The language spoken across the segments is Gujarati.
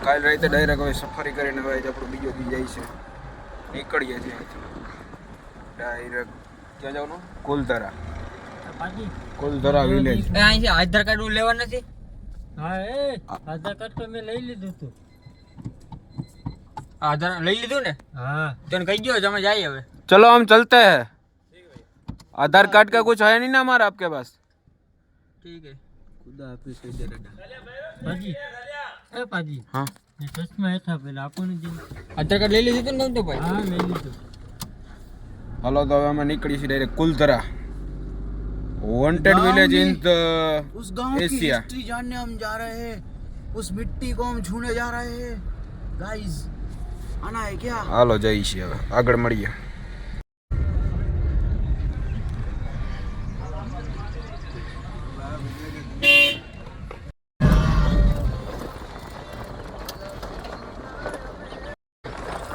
કાલ રાતે ડાયરેક્ટ હવે સફારી કરીને હવે આપણો બીજો દી જાય છે, નીકળીએ છીએ ડાયરેક્ટ. ક્યાં જવાનું? કુલધરા. કુલધરા વિલેજ. અહીંથી આધાર કાર્ડ લેવા નથી? હા આધાર કાર્ડ તો મેં લઈ લીધું હતું. आधार ले लीधु ने? हाँ तने कही दियो जमे जाइए હવે. चलो हम चलते हैं. आधार कार्ड का कुछ है नहीं ना हमारा आपके पास? ठीक है. खुदा हाफिज कह दे रहा. पाजी ए पाजी हाँ ये चश्मा है था पहले आपको ने दी. आधार कार्ड ले लीधु ने तो भाई? हाँ ले લીધું. हेलो तो अब हम निकली सी direct Kuldhara, haunted village in उस गांव की एशिया. हिस्ट्री जानने हम जा रहे हैं. उस मिट्टी को हम छूने जा रहे हैं गाइस. आना है क्या? हालो जई छी હવે આગળ મળીએ.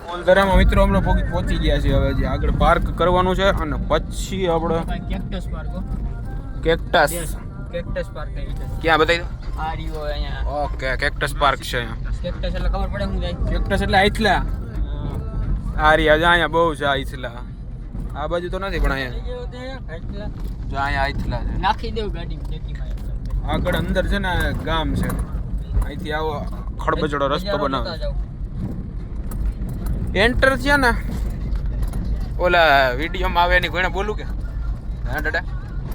કુલધરામાં મિત્રો આપણે પહોંચી ગયા છીએ. હવે જે આગળ પાર્ક કરવાનું છે અને પછી આપણે cactus park. Cactus. Cactus park है इधर. ક્યાં બતાવી દો. आ रही हो यहाँ. ઓકે કેક્ટસ પાર્ક છે અહીંયા. કેક્ટસ એટલે ખબર પડે હું જાય. કેક્ટસ એટલે આઈથલા. આ રહ્યા જો અહીંયા બહુ છે આઈથલા. આ બાજુ તો નથી પણ અહીંયા જો અહીંયા આઈથલા છે. નાખી દેવ ગાડી ડેકીમાં. આગળ અંદર છે ને ગામ છે. અહીંથી આવો ખડબચડો રસ્તો બનાવે. એન્ટર થયા ને ઓલા વિડીયોમાં આવે એની કોઈને બોલું કે હા દાદા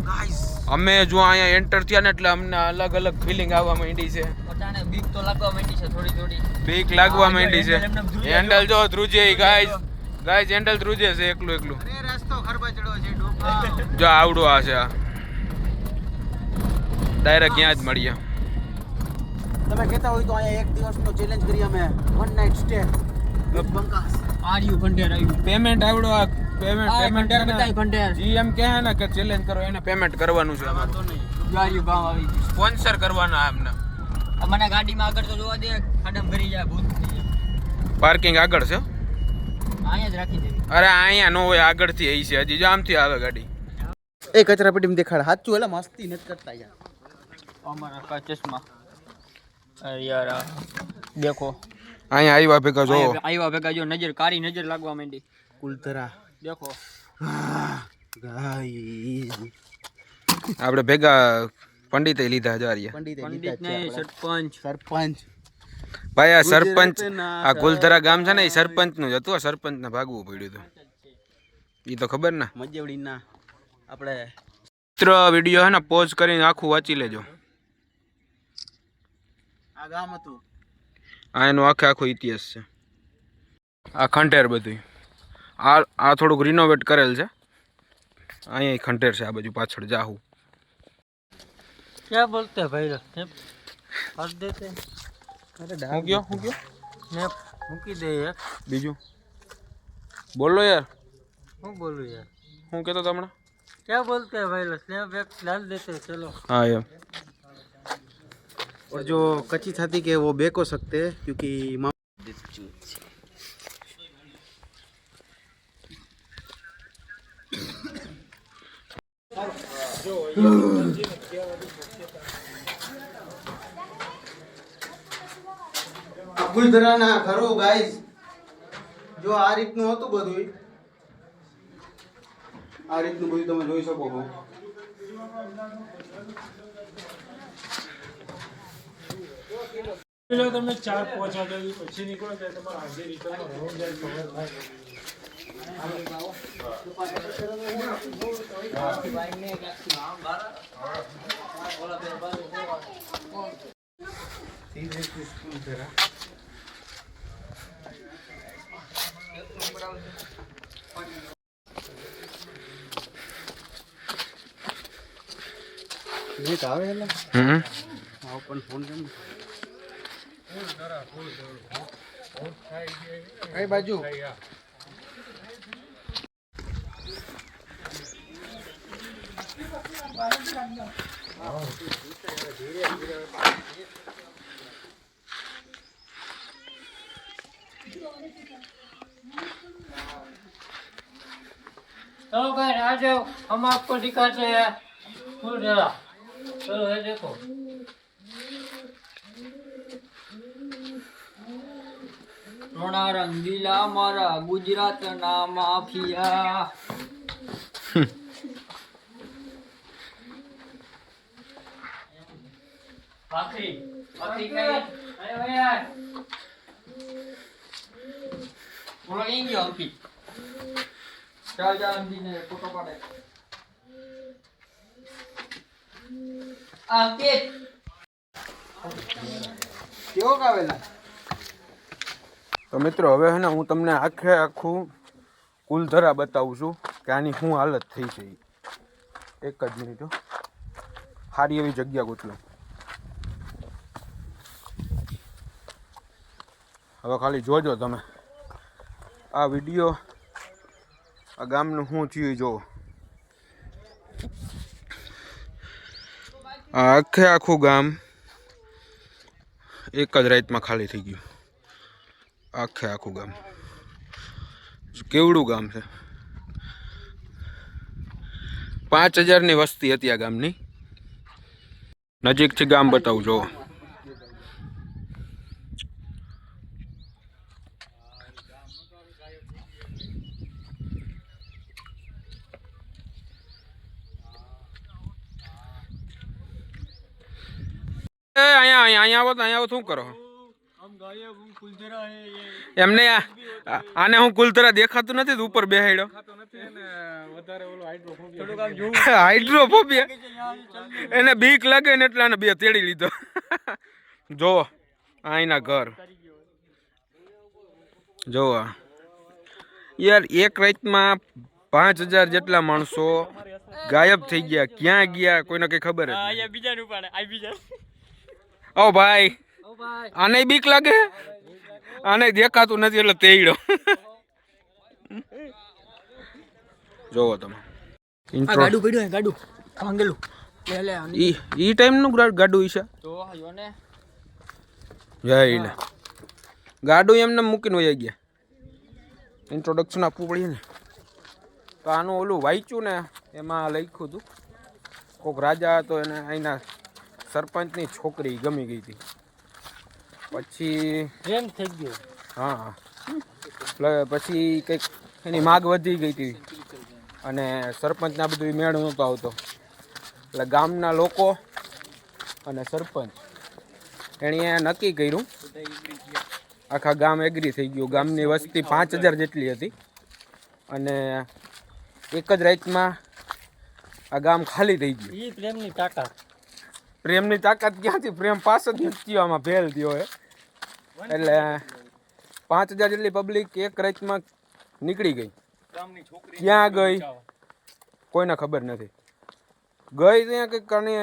गाइस અમે જો અહીંયા એન્ટર થયા ને એટલે અમને અલગ અલગ ફિલિંગ આવવા માંડી છે. પોતાને બીક તો લાગવા માંડી છે થોડી થોડી. બીક લાગવા માંડી છે. હેન્ડલ જો ધ્રુજે ગાઈસ હેન્ડલ ધ્રુજે છે એકલું એકલું. अरे रस्तो खरबचड़ो છે ડોપા. જો આવડો આ છે. ડાયરેક્ટ ત્યાં જ મળીએ. તમે કહેતા હોય તો અહીંયા એક દિવસનો ચેલેન્જ કરી અમે વન નાઇટ સ્ટે બંકાસ. आ रही हो खंडेर आई. પેમેન્ટ આવડો આ खंडेर પેમેન્ટ बताई खंडेर. જીએમ કહે ને કે ચેલેન્જ કરો એને પેમેન્ટ કરવાનું છે. તો નહીં ગાડીઓ ગામ આવી ગઈ. સ્પોન્સર કરવાના અમને. મને ગાડીમાં આગળ તો જોવા દે ખાડમ ભરી જાય ભૂત થઈ જાય. પાર્કિંગ આગળ છે. અહીંયા જ રાખી દે. અરે અહીંયા નો હોય આગળથી અહીં છે. હજી જો આમથી આવે ગાડી. એ કચરા પેટીમાં દેખાડ સાચું એટલે મસ્તી નથી કરતા યાર. અમારા કા ચશ્મા. અરે યાર આ દેખો અહીંયા આવ્યા ભેગા જો આવ્યા ભેગા જો નજર કારી નજર લાગવા માંડી. કુલધરા દેખો ગાઈસ આપણે ભેગા પંડિતે લીધા જારીએ. પંડિત નહીં સરપંચ. સરપંચ ભાઈ આ સરપંચ આ કુલધરા ગામ છે ને એ સરપંચ નું જ હતું. આ સરપંચ ને ભાગવું પડ્યું હતું એ તો ખબર ને. મજેવડીના આપણે મિત્ર વિડીયો હે ને પોઝ કરીને આખું વાંચી લેજો. આ ગામ હતું. આ એનો આખો ઇતિહાસ છે. આ ખંડેર બધું આ થોડુંક રિનોવેટ કરેલ છે. અહીંયા ખંડેર છે આ બાજુ પાછળ જાહુ. क्या बोलते हैं भाई कर देते हैं. હું ગયો मैं મૂકી દે યાર. બીજું બોલો યાર. હું બોલું યાર. હું કહેતો તમને क्या बोलते हैं भाई स्नैप एक डाल देते हैं चलो. हाँ यार. और जो कच्ची छाती के वो बेक हो सकते हैं क्योंकि કુલધરાના ઘરો ગાઈસ જો આ રીતનું હતું બધું. આ રીતનું બધું તમે જોઈ શકો છો. તમને 4 પહોંચા દો પછી નીકળો ત્યારે તમારે આજે રિટર્ન હોમ જાય ખબર થાય. નેટ આવે એટલે હા પણ ફોન કેમ કઈ બાજુ चलो भाई आ जाओ हम आपको दिखाते हैं कूलधरा. चलो ये देखो સોના રંગીલા મારા ગુજરાતના માફિયા. પાખરી પાખરી કઈ અરે ભાઈ યાર બોલો ઈ ગયો અંકી. ચાલ ચાલ અંકીને ફોટો પાડે. અંકિત કેવો કાવેલા. તો મિત્રો હવે છે ને હું તમને આખું કુલધરા બતાવું છું કે આની શું હાલત થઈ છે. એક જ મિનિટ હો, સારી એવી જગ્યા ગોતલો. હવે ખાલી જોજો તમે આ વિડીયો. આ ગામનું શું થયું જોવો. આ આખું ગામ એક જ રાતમાં ખાલી થઈ ગયું. આખું ગામ કેવડું ગામ છે. 5000ની વસ્તી હતી આ ગામની. નજીકથી ગામ બતાવું જો. અહીંયા આવો શું કરો એમને. આને હું કુલધરા દેખાતું નથી ઉપર બેહાડ્યો. હાઇડ્રોફોબિયા એને બીક લાગે ને એટલે આને બે તેડી લીધો. જો અહીંના ઘર જો યાર. એક રાતમાં 5000 જેટલા માણસો ગાયબ થઈ ગયા. ક્યાં ગયા કોઈને કઈ ખબર જ નહીં. ઓ ભાઈ આને બીક લાગે. આને દેખાતું નથી એટલે તેડ્યો. જોવો તમે ગાડું પડ્યું ગાડું ભાંગેલું. ઈ ટાઈમ નું ગાડું ઈશા તો હયો ને જઈ લે. ગાડું એમને મૂકીને વહી ગયા. ઇન્ટ્રોડક્શન આપવું પડ્યું ને. તો આનું ઓલું વાંચ્યું ને એમાં લખ્યું હતું કોઈક રાજા હતો એને અહીંના સરપંચની છોકરી ગમી ગઈ હતી. પછી પ્રેમ થઈ ગયો. હા પછી કંઈક એની માગ વધી ગઈ હતી અને સરપંચના બધું મેળ નહોતો આવતો. એટલે ગામના લોકો અને સરપંચ એણે નક્કી કર્યું. આખા ગામ એગ્રી થઈ ગયું. ગામની વસ્તી 5000 જેટલી હતી અને એક જ રાતમાં આ ગામ ખાલી થઈ ગયું. ઈ પ્રેમની તાકાત. પ્રેમની તાકાત ક્યાંથી? પ્રેમ પાસ જ નથી આમાં ભેલ થયો હે. એટલે 5000 જેટલી પબ્લિક એક રાતમાં નીકળી ગઈ. ક્યાં ગઈ કોઈને ખબર નથી. ગઈ ત્યાં કંઈક કારણે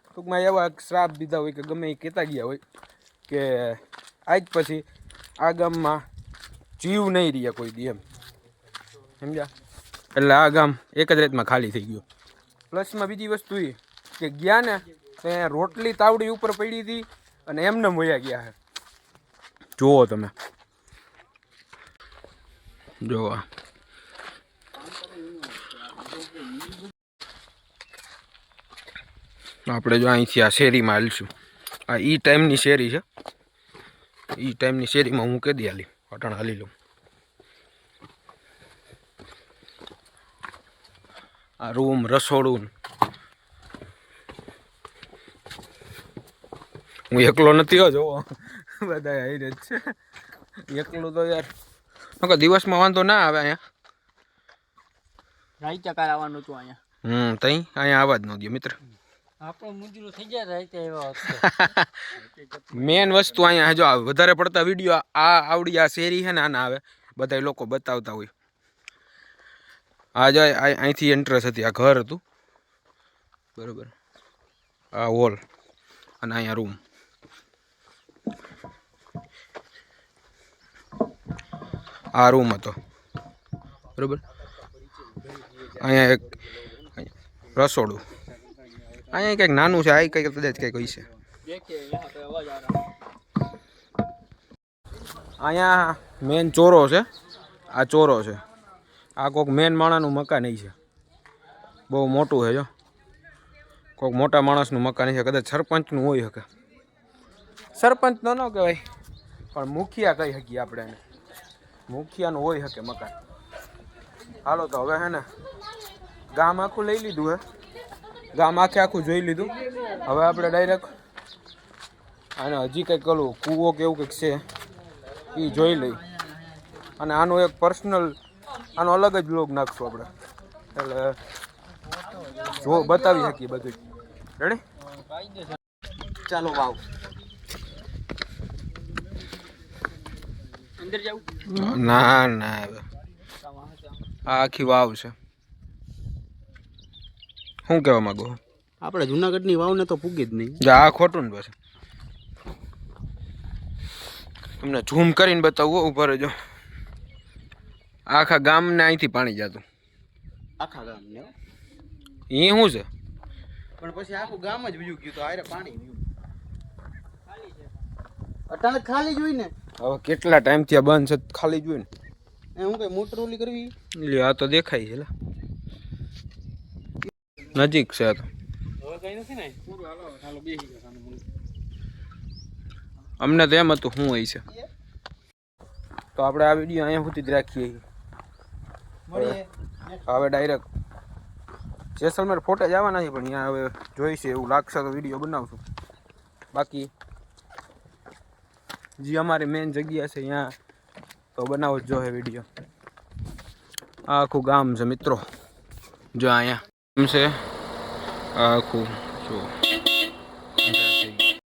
ટૂંકમાં એવા શ્રાપ દીધા હોય કે ગમે એ કહેતા ગયા હોય કે આજ પછી આ ગામમાં જીવ નહીં રહ્યા કોઈ દી એમ. સમજ્યા? એટલે આ ગામ એક જ રાતમાં ખાલી થઈ ગયું. પ્લસમાં બીજી વસ્તુ એ કે ગયા ને ત્યાં રોટલી તાવડી ઉપર પડી હતી અને એમને મોયા ગયા છે. જુઓ તમે જુઓ. આપણે જો અહીંથી આ શેરીમાં હાલશું. આ ઈ ટાઈમની શેરી છે. ઈ ટાઈમની શેરીમાં હું કેદી હાલી અટાણ હાલી લઉં. આ રૂમ રસોડું. હું એકલો નથી હો. જોવો બધા હાઈ જ છે. એકલું તો યાર દિવસમાં વાંધો ના આવે. અહીંયા રાઈ ચકાર આવવાનું હતું અહીંયા. તઈ અહીંયા આવવા જ ન દો મિત્ર. આપણો મુંજરો થઈ જાય રાઈ એવા મેન વસ્તુ અહીંયા જો વધારે પડતા વિડીયો આ આવડી આ શેરી છે ને આના આવે બધા લોકો બતાવતા હોય. આ જો અહીંથી એન્ટ્રન્સ હતી. આ ઘર હતું બરોબર. આ હોલ અને અહીંયા રૂમ. આ રૂમ હતો બરોબર. અહીંયા એક રસોડું. અહીંયા કંઈક નાનું છે. આ કંઈક કદાચ કંઈક હોય છે. અહીંયા મેન ચોરો છે. આ ચોરો છે. આ કોઈક મેન માણસનું મકાન છે. બહુ મોટું છે. જો કોઈક મોટા માણસનું મકાન છે. કદાચ સરપંચનું હોય શકે. સરપંચ તો ન કહેવાય પણ મુખિયા કહી શકીએ આપણે એને. મુખિયાનું હોય શકે મકાન. હાલો તો હવે હે ને ગામ આખું લઈ લીધું હે, ગામ આખું જોઈ લીધું. હવે આપણે ડાયરેક્ટ અને હજી કંઈક ઓલું કૂવો કે એવું કંઈક છે એ જોઈ લઈ. અને આનો એક પર્સનલ આનો અલગ જ બ્લોગ નાખશું આપણે, એટલે જો બતાવી શકીએ બધું. રેડી? ચાલો વાવ. અંદર જાવ. ના ના હવે આ આખી વાવ છે. શું કહેવા માંગો? આપણે જુનાગઢની વાવને તો પૂગી જ નહીં. આ ખોટું ને પછી તમને ઝૂમ કરીને બતાવું. ઉભા રહેજો. આખા ગામને અહીંથી પાણી જતું. આખા ગામને હો. એ શું છે? પણ પછી આખું ગામ જ વયું ગયું તો આરે પાણી વયું. અટાણે ખાલી જ હોય ને. હવે કેટલા ટાઈમથી આ બંધ છે, ખાલી જોઈ ને. હું કઈ મોટર ઓલી કરવી. લ્યો આ તો દેખાય છે. નજીક છે આ તો. હવે કઈ નથી ને પૂરું. હાલો હાલો બેસી ગયો સામે. અમને તો એમ હતું શું હોય છે. તો આપણે આ વિડીયો અહીંયા સુધી જ રાખીએ. હવે ડાયરેક્ટ જેસલમેર ફોટે જવાના છે, પણ અહીંયા હવે જોઈશે એવું લાગશે તો વિડીયો બનાવશું. બાકી જે અમારી મેઇન જગ્યા છે અહીંયા તો બનાવો જ જોઈએ વિડીયો. આ આખું ગામ છે મિત્રો, જો અહીંયા છે આ આખું જો.